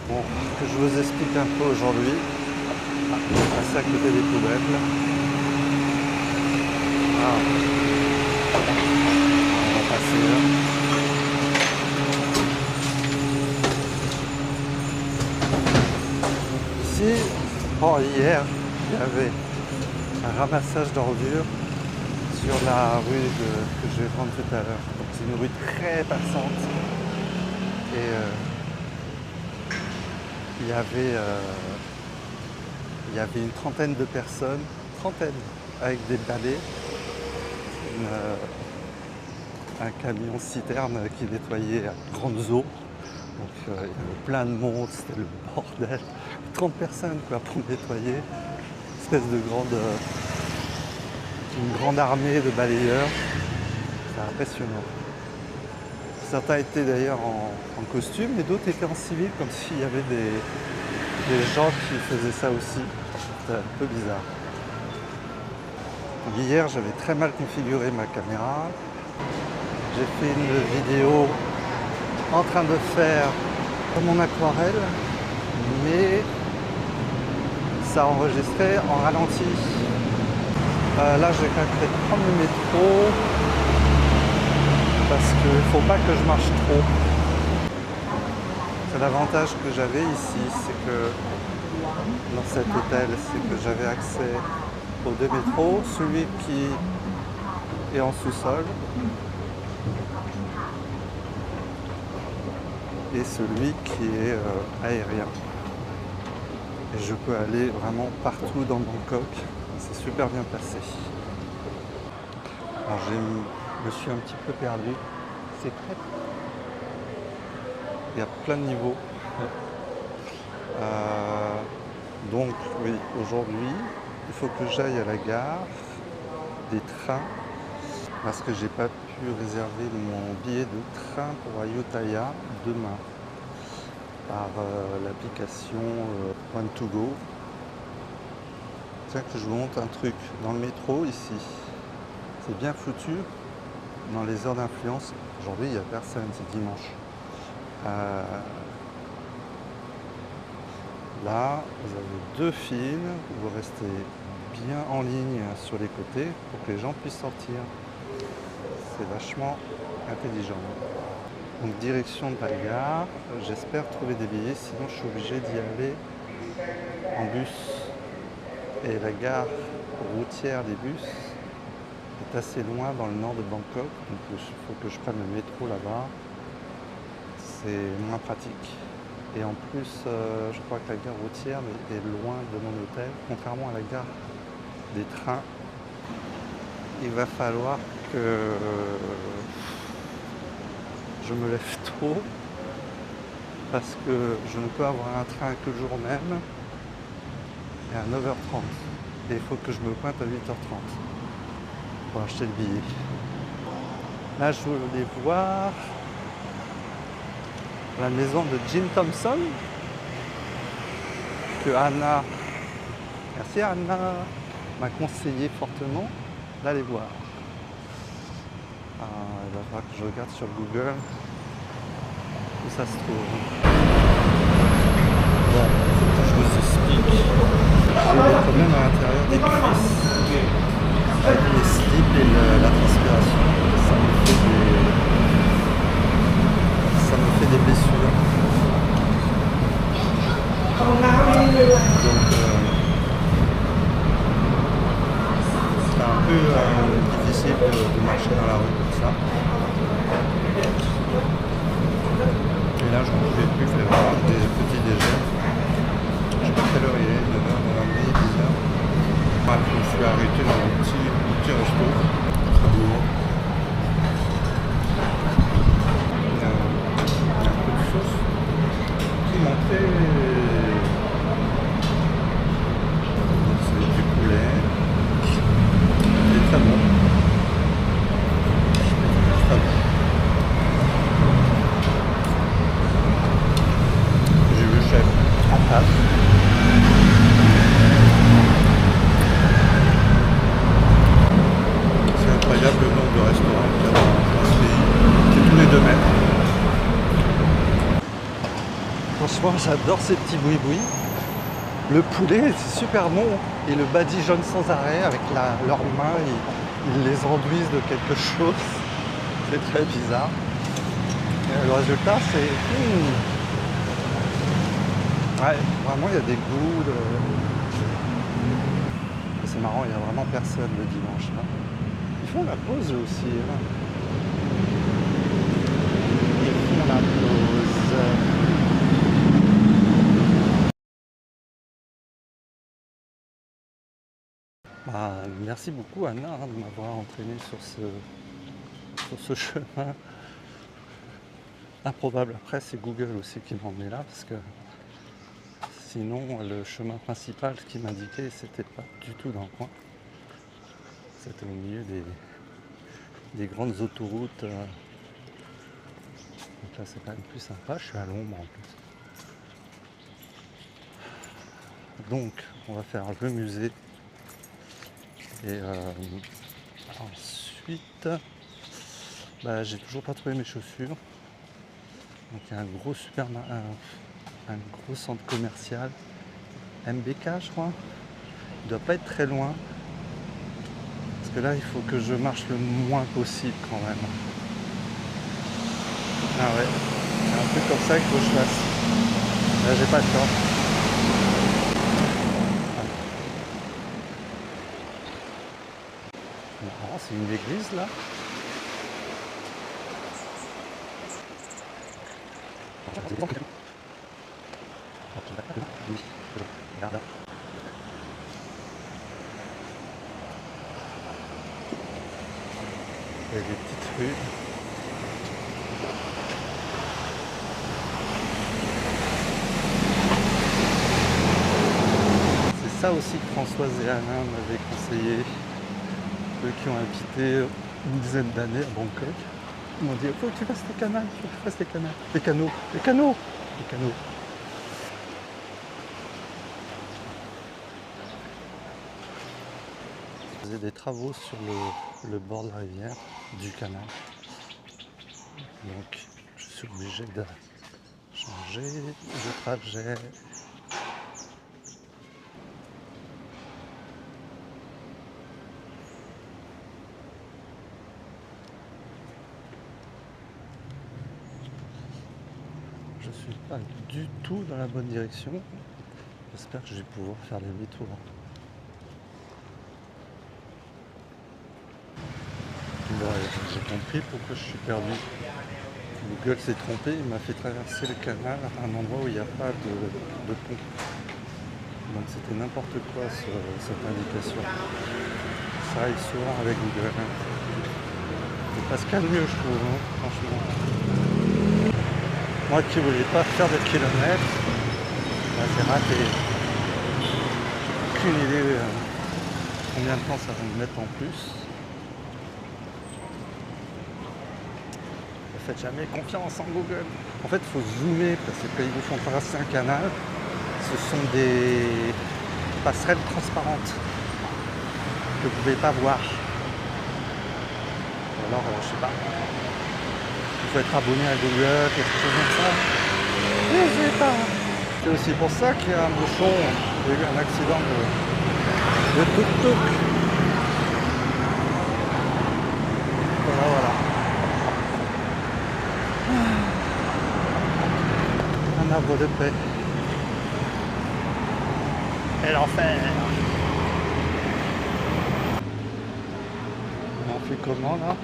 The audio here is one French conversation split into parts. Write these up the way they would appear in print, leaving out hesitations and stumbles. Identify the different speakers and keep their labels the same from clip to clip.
Speaker 1: Bon, que je vous explique un peu aujourd'hui. Ah, je vais passer à côté des poubelles. Ah, on va passer là. Ici, hier, il y avait un ramassage d'ordures sur la rue que je vais prendre tout à l'heure. C'est une rue très passante. Et il y avait une trentaine de personnes, avec des balais, un camion citerne qui nettoyait à grandes eaux. Donc il y avait plein de monde, c'était le bordel. 30 personnes quoi, pour nettoyer. Une espèce de une grande armée de balayeurs. C'est impressionnant. Certains étaient d'ailleurs en costume et d'autres étaient en civil, comme s'il y avait des gens qui faisaient ça aussi. C'était un peu bizarre. Donc, hier, j'avais très mal configuré ma caméra. J'ai fait une vidéo en train de faire mon aquarelle, mais ça enregistrait en ralenti. Là, je vais quand même peut-être prendre le métro parce qu'il ne faut pas que je marche trop. C'est l'avantage que j'avais ici, c'est que dans cet hôtel, c'est que j'avais accès aux deux métros, celui qui est en sous-sol et celui qui est aérien. Et je peux aller vraiment partout dans Bangkok. C'est super bien placé. Alors je me suis un petit peu perdu. C'est prêt. Il y a plein de niveaux. Donc oui, aujourd'hui, il faut que j'aille à la gare des trains parce que j'ai pas pu réserver mon billet de train pour Ayutthaya demain par l'application One2Go. Tiens que je vous montre un truc. Dans le métro ici, c'est bien foutu. Dans les heures d'influence, aujourd'hui il n'y a personne, c'est dimanche. Là, vous avez deux fils, vous restez bien en ligne sur les côtés pour que les gens puissent sortir. C'est vachement intelligent. Donc direction de la gare, j'espère trouver des billets, sinon je suis obligé d'y aller en bus. Et la gare routière des bus est assez loin dans le nord de Bangkok, donc il faut que je prenne le métro là-bas. C'est moins pratique. Et en plus, je crois que la gare routière est loin de mon hôtel, contrairement à la gare des trains. Il va falloir que je me lève tôt parce que je ne peux avoir un train que le jour même et à 9h30. Et il faut que je me pointe à 8h30 pour acheter le billet. Là, je voulais voir la maison de Jim Thompson que Anna, merci Anna, m'a conseillé fortement d'aller voir. Il va falloir que je regarde sur Google où ça se trouve. Bon, je vous explique. J'ai des problèmes à l'intérieur des cuisses avec les slips et la transpiration. Ça me fait des blessures. Donc c'est un peu difficile de marcher dans la rue comme ça. Et là je ne pouvais plus faire des petits déjeuners. Je sais pas quelle heure il est, 9h, 9h30, 10h. Bref, je me suis arrêté dans un petit resto. Très beau. Il y a un peu de sauce pimentée. C'est du poulet. C'est très bon. Très bon. Franchement, j'adore ces petits boui-boui. Le poulet, c'est super bon. Ils le badigeonnent sans arrêt avec leurs mains. Ils les enduisent de quelque chose. C'est très bizarre. Et le résultat, c'est... Ouais, vraiment, il y a des goûts. C'est marrant, il n'y a vraiment personne le dimanche. Là. Ils font la pause eux aussi. Là. Ils font la pause. Bah, merci beaucoup Anna de m'avoir entraîné sur ce chemin improbable. Après, c'est Google aussi qui m'a emmené là parce que sinon, le chemin principal qui m'indiquait, c'était pas du tout dans le coin. C'était au milieu des grandes autoroutes. Donc là, c'est quand même plus sympa. Je suis à l'ombre en plus. Donc, on va faire le musée. Et ensuite, bah, j'ai toujours pas trouvé mes chaussures. Donc il y a un gros un gros centre commercial, MBK je crois. Il doit pas être très loin. Parce que là il faut que je marche le moins possible quand même. Ah ouais, c'est un truc comme ça qu'il faut que je fasse. Là j'ai pas le temps. Non, c'est une église là. Il y a des petites rues. C'est ça aussi que Françoise et Alain m'avaient conseillé. Eux qui ont habité une dizaine d'années à Bangkok. Ils m'ont dit, il faut que tu fasses les canaux, il faut que tu fasses les canaux. Les canaux, les canaux, les canaux. Je faisais des travaux sur le bord de la rivière, du canal. Donc je suis obligé de changer de trajet. Je suis pas du tout dans la bonne direction. J'espère que je vais pouvoir faire demi-tour. J'ai compris pourquoi je suis perdu. Google s'est trompé, il m'a fait traverser le canal à un endroit où il n'y a pas de pont. Donc c'était n'importe quoi sur cette indication. Ça arrive souvent avec Google. C'est pas ce qu'il y a de mieux je trouve, hein, franchement. Moi qui voulais pas faire de kilomètres, bah, c'est raté. Aucune idée combien de temps ça va me mettre en plus. Ne faites jamais confiance en Google. En fait, il faut zoomer parce que quand ils vous font traverser un canal, ce sont des passerelles transparentes que vous ne pouvez pas voir. Ou alors, je sais pas. Il faut être abonné à Google, quelque chose comme ça. Je sais pas. C'est aussi pour ça qu'il y a un bouchon. Il y a eu un accident de tuk-tuk. Voilà. Un arbre de paix. Et l'enfer. On fait comment là?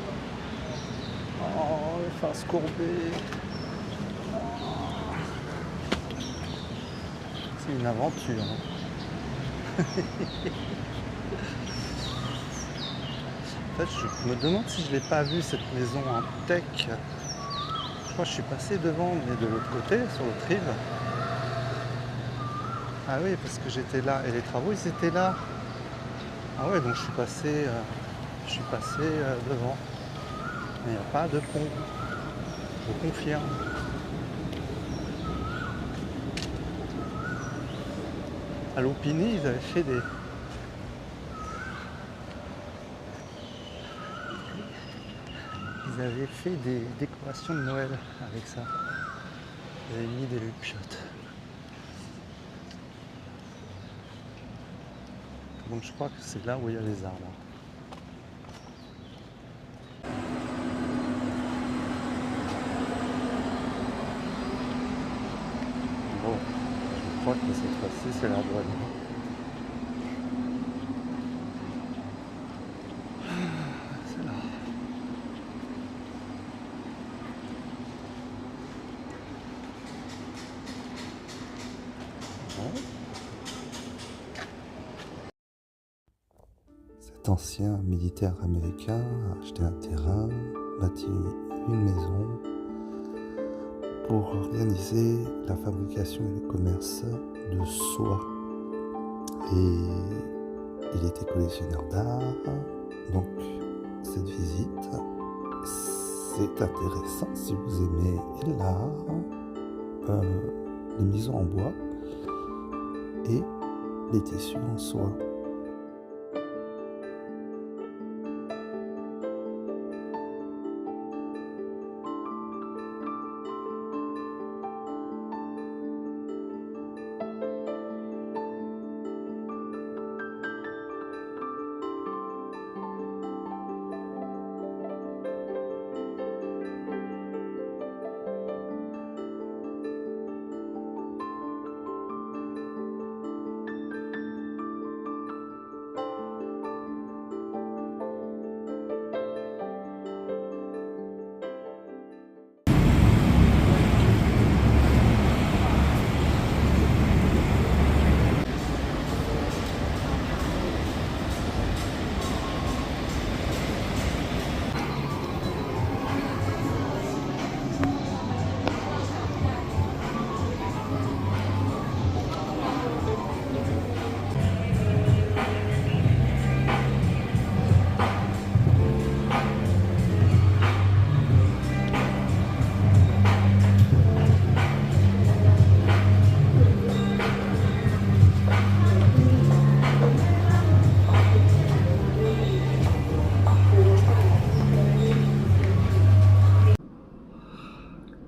Speaker 1: Oh, les faces courbées. C'est une aventure. En fait, je me demande si je l'ai pas vu cette maison en tech. Je crois que je suis passé devant, mais de l'autre côté, sur l'autre rive. Ah oui, parce que j'étais là et les travaux ils étaient là. Ah ouais, donc je suis passé devant. Mais il n'y a pas de pont. Je confirme. À Lopini, ils avaient fait des décorations de Noël avec ça. Ils avaient mis des lupiottes. Donc je crois que c'est là où il y a les arbres. Bon, je crois que cette fois-ci c'est la bonne. C'est là. Bon. Cet ancien militaire américain a acheté un terrain, bâti une maison pour organiser la fabrication et le commerce de soie. Et il était collectionneur d'art, donc cette visite, c'est intéressant si vous aimez l'art, les maisons en bois et les tissus en soie.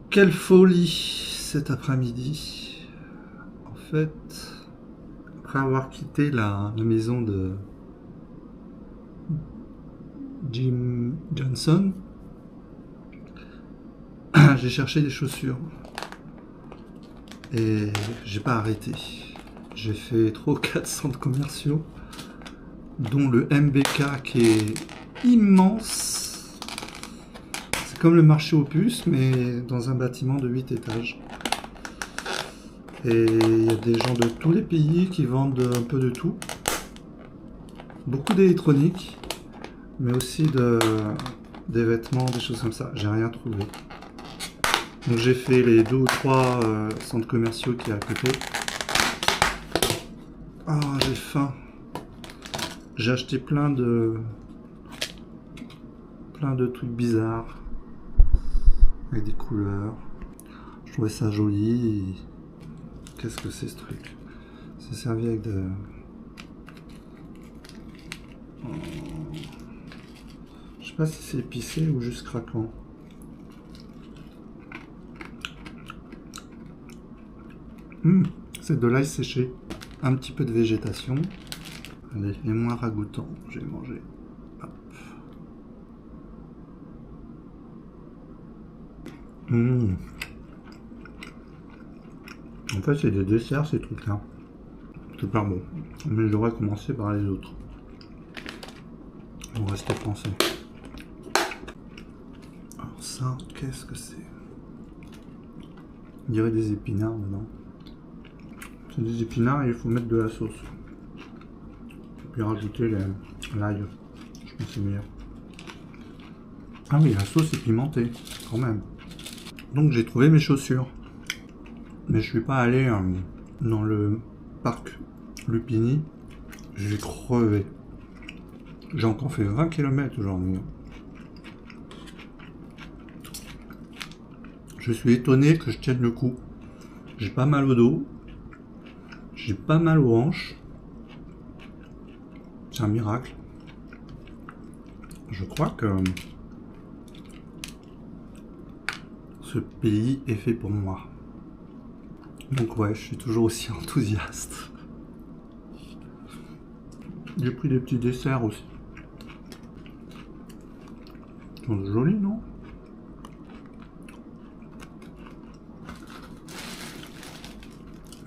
Speaker 1: Quelle folie cet après-midi. En fait, après avoir quitté la maison de Jim Johnson, j'ai cherché des chaussures et j'ai pas arrêté. J'ai fait 3 ou 4 centres commerciaux, dont le MBK qui est immense. C'est comme le marché aux puces, mais dans un bâtiment de 8 étages. Et il y a des gens de tous les pays qui vendent un peu de tout. Beaucoup d'électronique, mais aussi des vêtements, des choses comme ça. J'ai rien trouvé. Donc j'ai fait les 2 ou 3 centres commerciaux qui est à côté. Ah, j'ai faim. J'ai acheté plein de trucs bizarres avec des couleurs. Je trouvais ça joli. Qu'est-ce que c'est ce truc? C'est servi avec de... Je sais pas si c'est épicé ou juste craquant. C'est de l'ail séché. Un petit peu de végétation. Allez, et moins ragoûtant. Je vais manger. Hop. En fait, c'est des desserts ces trucs-là. Super bon. Mais je devrais commencer par les autres. On reste français. Alors ça, qu'est-ce que c'est? On dirait des épinards dedans. C'est des épinards et il faut mettre de la sauce. Et puis rajouter l'ail. Je pense que c'est meilleur. Ah oui, la sauce est pimentée, quand même. Donc j'ai trouvé mes chaussures. Mais je suis pas allé dans le parc Lupini. J'ai crevé. J'ai encore fait 20 km aujourd'hui. Je suis étonné que je tienne le coup. J'ai pas mal au dos. J'ai pas mal aux hanches. C'est un miracle. Je crois que ce pays est fait pour moi. Donc ouais, je suis toujours aussi enthousiaste. J'ai pris des petits desserts aussi. Ils sont jolis, non?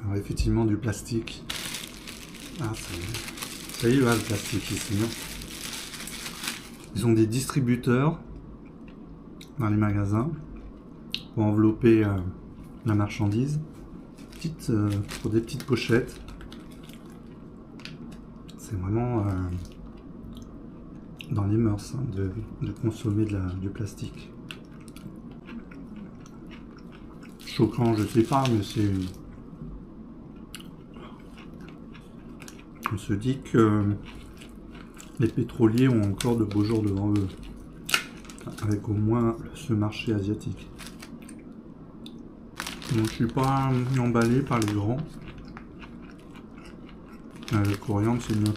Speaker 1: Alors effectivement du plastique. Ah, ça y va le plastique ici. Hein. Ils ont des distributeurs dans les magasins pour envelopper la marchandise. Pour des petites pochettes. C'est vraiment dans les mœurs hein, de consommer du plastique. Choquant, je sais pas, mais c'est... On se dit que les pétroliers ont encore de beaux jours devant eux, avec au moins ce marché asiatique. Donc je suis pas emballé par les grands. Le coriandre c'est mieux.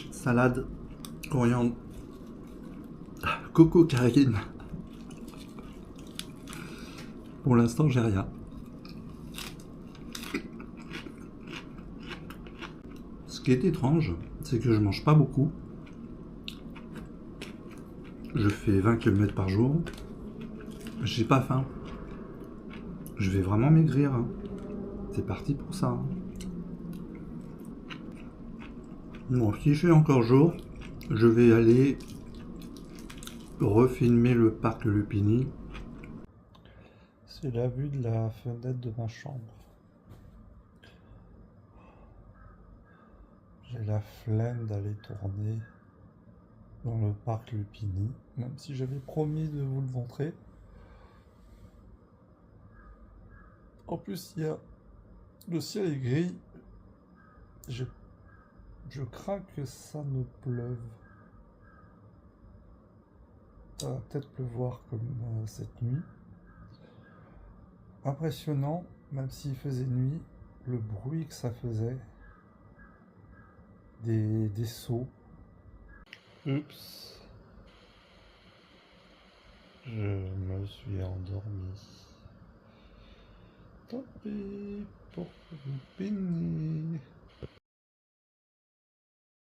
Speaker 1: Salade, coriandre, coco carine. Pour l'instant j'ai rien. Ce qui est étrange, c'est que je mange pas beaucoup. Je fais 20 km par jour. J'ai pas faim. Je vais vraiment maigrir. Hein. C'est parti pour ça. Hein. Bon, si je fais encore jour, je vais aller refilmer le parc Lupini. C'est la vue de la fenêtre de ma chambre. J'ai la flemme d'aller tourner dans le parc Lupini, même si j'avais promis de vous le montrer. En plus, le ciel est gris. Je crains que ça ne pleuve. Ça va peut-être pleuvoir comme cette nuit. Impressionnant, même s'il faisait nuit, le bruit que ça faisait. Des sauts. Oups. Je me suis endormi. Tant pis pour vous bénir.